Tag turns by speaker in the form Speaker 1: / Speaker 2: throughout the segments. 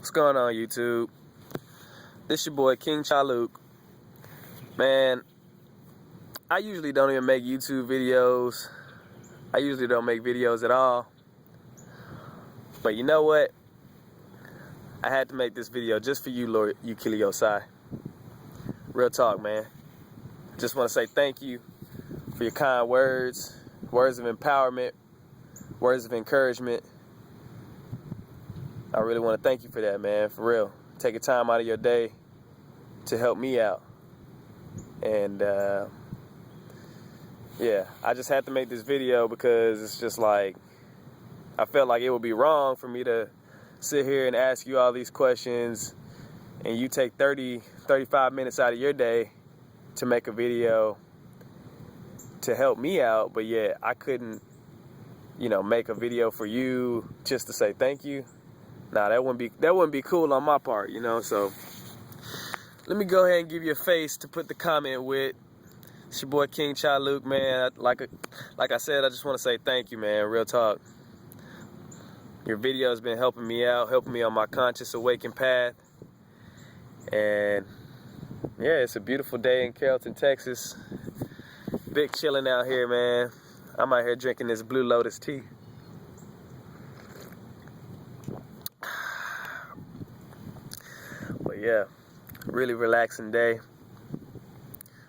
Speaker 1: What's going on, YouTube? This your boy King Chaluke. Man, I usually don't even make YouTube videos. I usually don't make videos at all. But you know what? I had to make this video just for you, Lord Ukquili Osi. Real talk, man. Just want to say thank you for your kind words, words of empowerment, words of encouragement. I really want to thank you for that, man, for real. Taking time out of your day to help me out. And yeah, I just had to make this video because it's just like, I felt like it would be wrong for me to sit here and ask you all these questions and you take 35 minutes out of your day to make a video to help me out, but yet I couldn't, make a video for you just to say thank you. Nah, that wouldn't be cool on my part, so let me go ahead and give you a face to put the comment with. It's your boy King Chaluke, man. Like I said, I just want to say thank you, man. Real talk. Your video has been helping me out, helping me on my conscious awakened path. And yeah, it's a beautiful day in Carrollton, Texas. Big chilling out here, man. I'm out here drinking this Blue Lotus tea. But yeah, really relaxing day.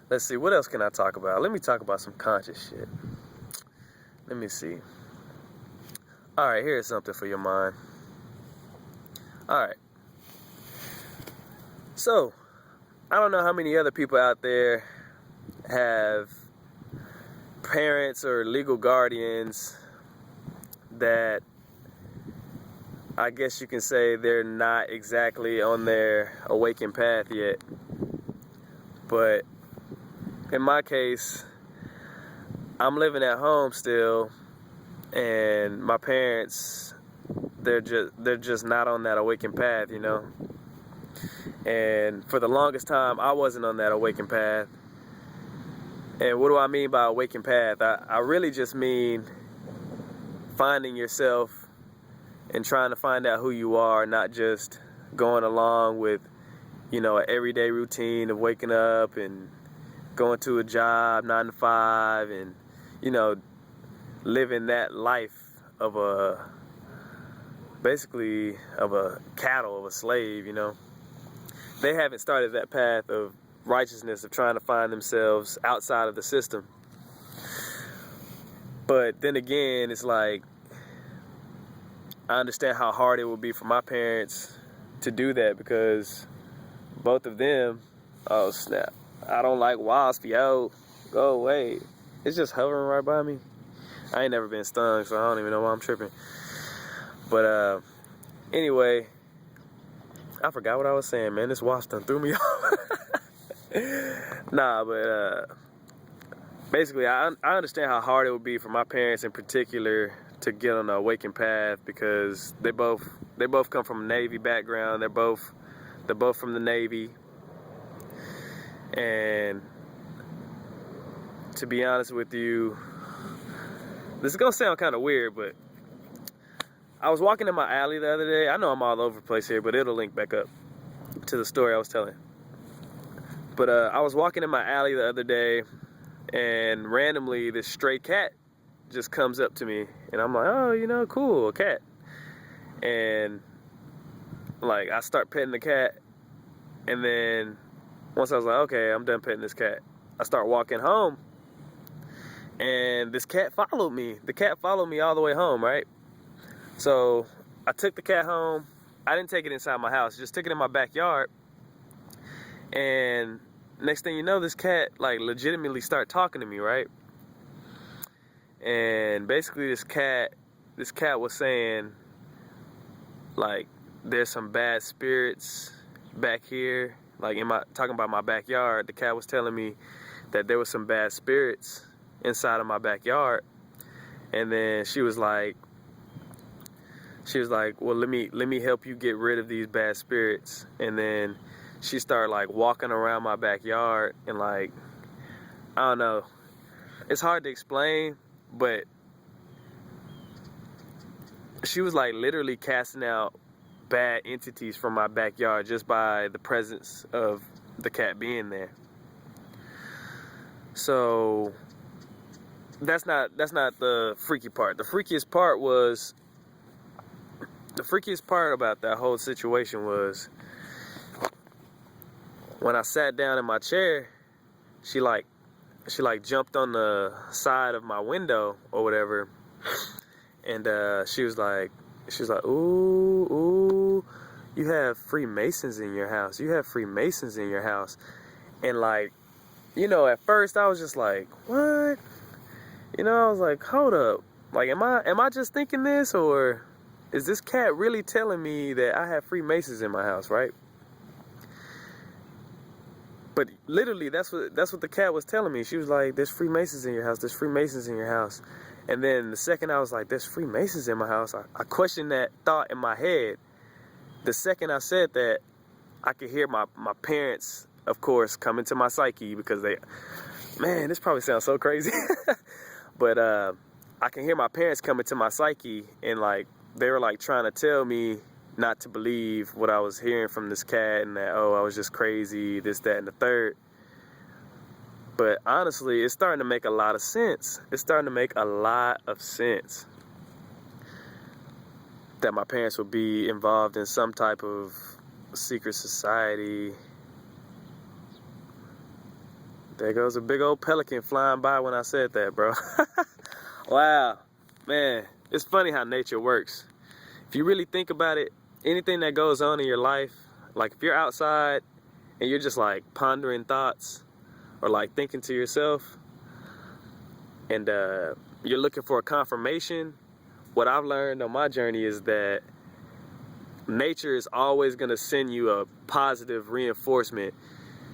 Speaker 1: Let's see, what else can I talk about? Let me talk about some conscious shit. Let me see. All right, here's something for your mind. All right. So, I don't know how many other people out there have parents or legal guardians that I guess you can say they're not exactly on their awakened path yet. But in my case, I'm living at home still, and my parents, they're just not on that awakened path, And for the longest time, I wasn't on that awakened path. And what do I mean by awakened path? I really just mean finding yourself and trying to find out who you are, not just going along with, an everyday routine of waking up and going to a job, 9 to 5, and, living that life of basically of a cattle, of a slave, They haven't started that path of righteousness, of trying to find themselves outside of the system. But then again, it's like, I understand how hard it would be for my parents to do that, because both of them, oh snap, I don't like wasp, yo, go away. It's just hovering right by me. I ain't never been stung, so I don't even know why I'm tripping. But anyway, I forgot what I was saying, man. This wasp done threw me off. Nah, but basically, I understand how hard it would be for my parents in particular to get on the awakened path, because they both come from a Navy background. They're both from the Navy. And to be honest with you, this is gonna sound kind of weird, but I was walking in my alley the other day. I know I'm all over the place here, but it'll link back up to the story I was telling. But I was walking in my alley the other day, and randomly this stray cat just comes up to me, and I'm like, oh, cool, a cat. And like, I start petting the cat, and then once I was like, okay, I'm done petting this cat, I start walking home, and this cat followed me. The cat followed me all the way home, right? So I took the cat home. I didn't take it inside my house, just took it in my backyard. And next thing you know, this cat like legitimately started talking to me, right? And basically this cat was saying, like, there's some bad spirits back here. Like, talking about my backyard, the cat was telling me that there was some bad spirits inside of my backyard. And then she was like, well, let me help you get rid of these bad spirits. And then she started like walking around my backyard, and like, I don't know, it's hard to explain, but she was like literally casting out bad entities from my backyard just by the presence of the cat being there. So that's not the freaky part. The freakiest part about that whole situation was when I sat down in my chair, she jumped on the side of my window or whatever, and she was like, ooh, you have Freemasons in your house. You have Freemasons in your house. And like, you know, at first I was just like, what? You know, I was like, hold up. Like, am I just thinking this, or is this cat really telling me that I have Freemasons in my house, right? But literally, that's what the cat was telling me. She was like, there's Freemasons in your house. There's Freemasons in your house. And then the second I was like, there's Freemasons in my house, I questioned that thought in my head. The second I said that, I could hear my parents, of course, come into my psyche because man, this probably sounds so crazy. But I can hear my parents come into my psyche, and like, they were like trying to tell me not to believe what I was hearing from this cat, and that, oh, I was just crazy, this, that, and the third. But honestly, it's starting to make a lot of sense. It's starting to make a lot of sense that my parents would be involved in some type of secret society. There goes a big old pelican flying by when I said that, bro. Wow, man, it's funny how nature works. If you really think about it, anything that goes on in your life, like if you're outside and you're just like pondering thoughts or like thinking to yourself, and you're looking for a confirmation, what I've learned on my journey is that nature is always going to send you a positive reinforcement.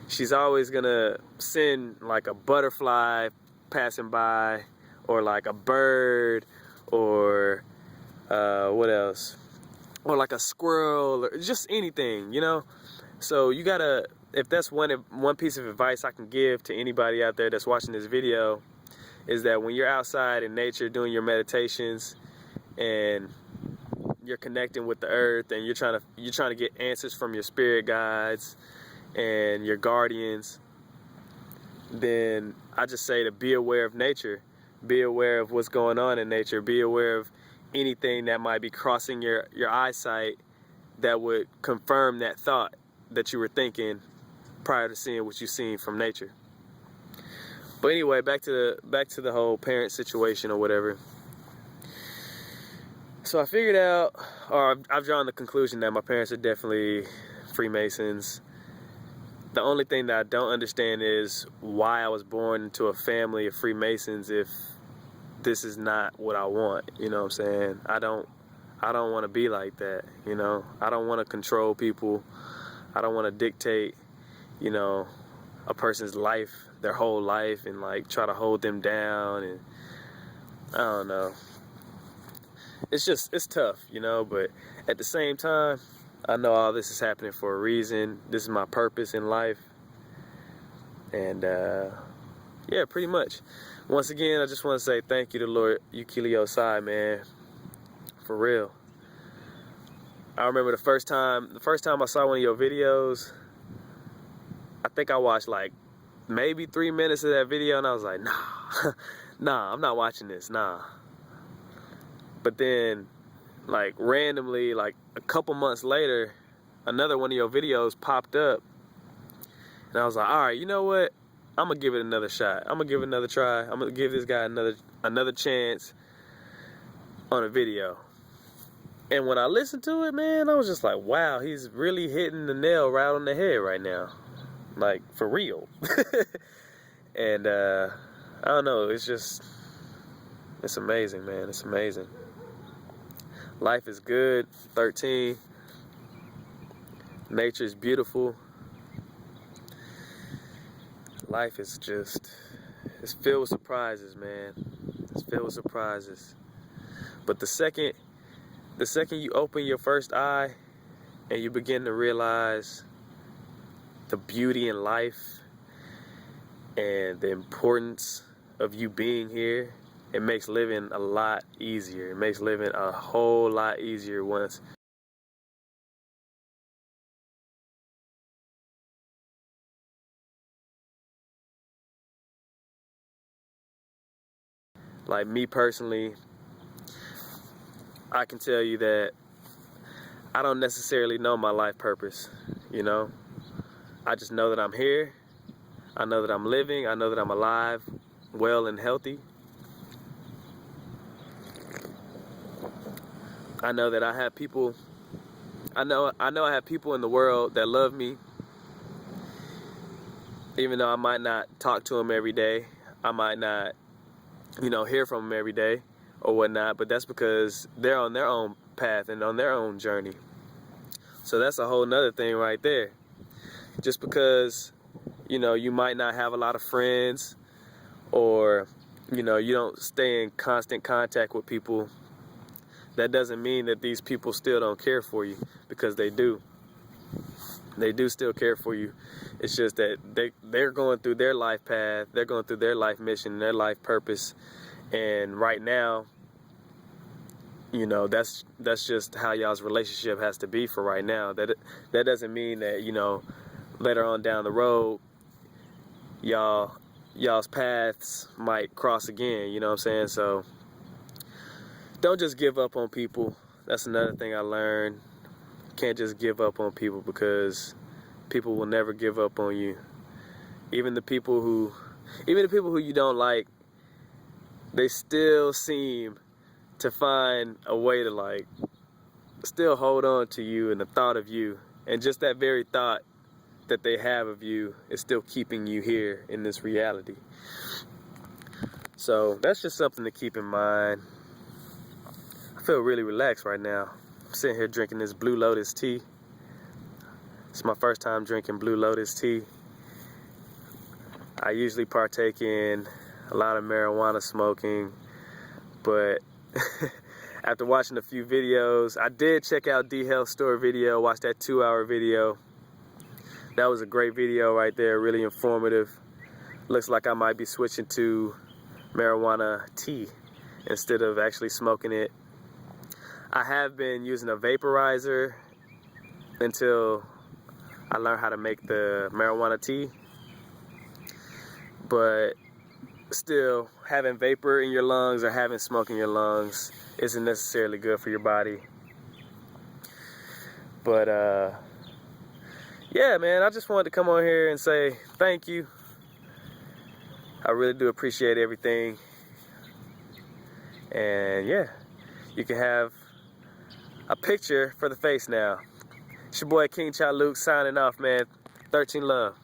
Speaker 1: She's always going to send like a butterfly passing by, or like a bird, or what else? Or like a squirrel, or just anything, you know? So you gotta, if that's one piece of advice I can give to anybody out there that's watching this video, is that when you're outside in nature doing your meditations and you're connecting with the earth, and you're trying to get answers from your spirit guides and your guardians, then I just say to be aware of nature. Be aware of what's going on in nature. Be aware of anything that might be crossing your eyesight that would confirm that thought that you were thinking prior to seeing what you've seen from nature. But anyway, back to the whole parent situation or whatever. So I figured out, or I've drawn the conclusion that my parents are definitely Freemasons. The only thing that I don't understand is why I was born into a family of Freemasons if this is not what I want. You know what I'm saying? I don't want to be like that, you know? I don't want to control people. I don't want to dictate, you know, a person's life, their whole life, and like try to hold them down, and I don't know. It's tough, you know, but at the same time, I know all this is happening for a reason. This is my purpose in life. And yeah, pretty much. Once again, I just want to say thank you to Lord Ukquili Osi, man. For real. I remember the first time I saw one of your videos, I think I watched like maybe 3 minutes of that video, and I was like, nah, I'm not watching this, nah. But then, like randomly, like a couple months later, another one of your videos popped up, and I was like, all right, you know what? I'm gonna give it another shot. I'm gonna give it another try. I'm gonna give this guy another chance on a video. And when I listened to it, man, I was just like, wow, he's really hitting the nail right on the head right now. Like, for real. And I don't know, it's amazing, man. It's amazing. Life is good. 13. Nature is beautiful. Life is it's filled with surprises, man. It's filled with surprises. But the second you open your first eye and you begin to realize the beauty in life and the importance of you being here, it makes living a lot easier. It makes living a whole lot easier once Like me personally, I can tell you that I don't necessarily know my life purpose, you know? I just know that I'm here. I know that I'm living. I know that I'm alive, well and healthy. I know that I have people, I know I have people in the world that love me, even though I might not talk to them every day. I might not, you know, hear from them every day or whatnot, but that's because they're on their own path and on their own journey. So that's a whole nother thing right there. Just because, you know, you might not have a lot of friends, or, you know, you don't stay in constant contact with people, that doesn't mean that these people still don't care for you, because they do. They do still care for you. It's just that they're going through their life path, they're going through their life mission, their life purpose, and right now, you know, that's just how y'all's relationship has to be for right now. That doesn't mean that, you know, later on down the road, y'all's paths might cross again, you know what I'm saying? So don't just give up on people. That's another thing I learned. Can't just give up on people, because people will never give up on you. Even the people who you don't like, they still seem to find a way to, like, still hold on to you and the thought of you. And just that very thought that they have of you is still keeping you here in this reality. So that's just something to keep in mind. I feel really relaxed right now. I'm sitting here drinking this Blue Lotus tea. It's my first time drinking Blue Lotus tea. I usually partake in a lot of marijuana smoking, but after watching a few videos, I did check out D Health Store video, watch that 2-hour video. That was a great video right there, really informative. Looks like I might be switching to marijuana tea instead of actually smoking it. I have been using a vaporizer until I learned how to make the marijuana tea, but still, having vapor in your lungs or having smoke in your lungs isn't necessarily good for your body. But yeah, man, I just wanted to come on here and say thank you. I really do appreciate everything. And yeah, you can have a picture for the face now. It's your boy King Chaluke signing off, man. 13 love.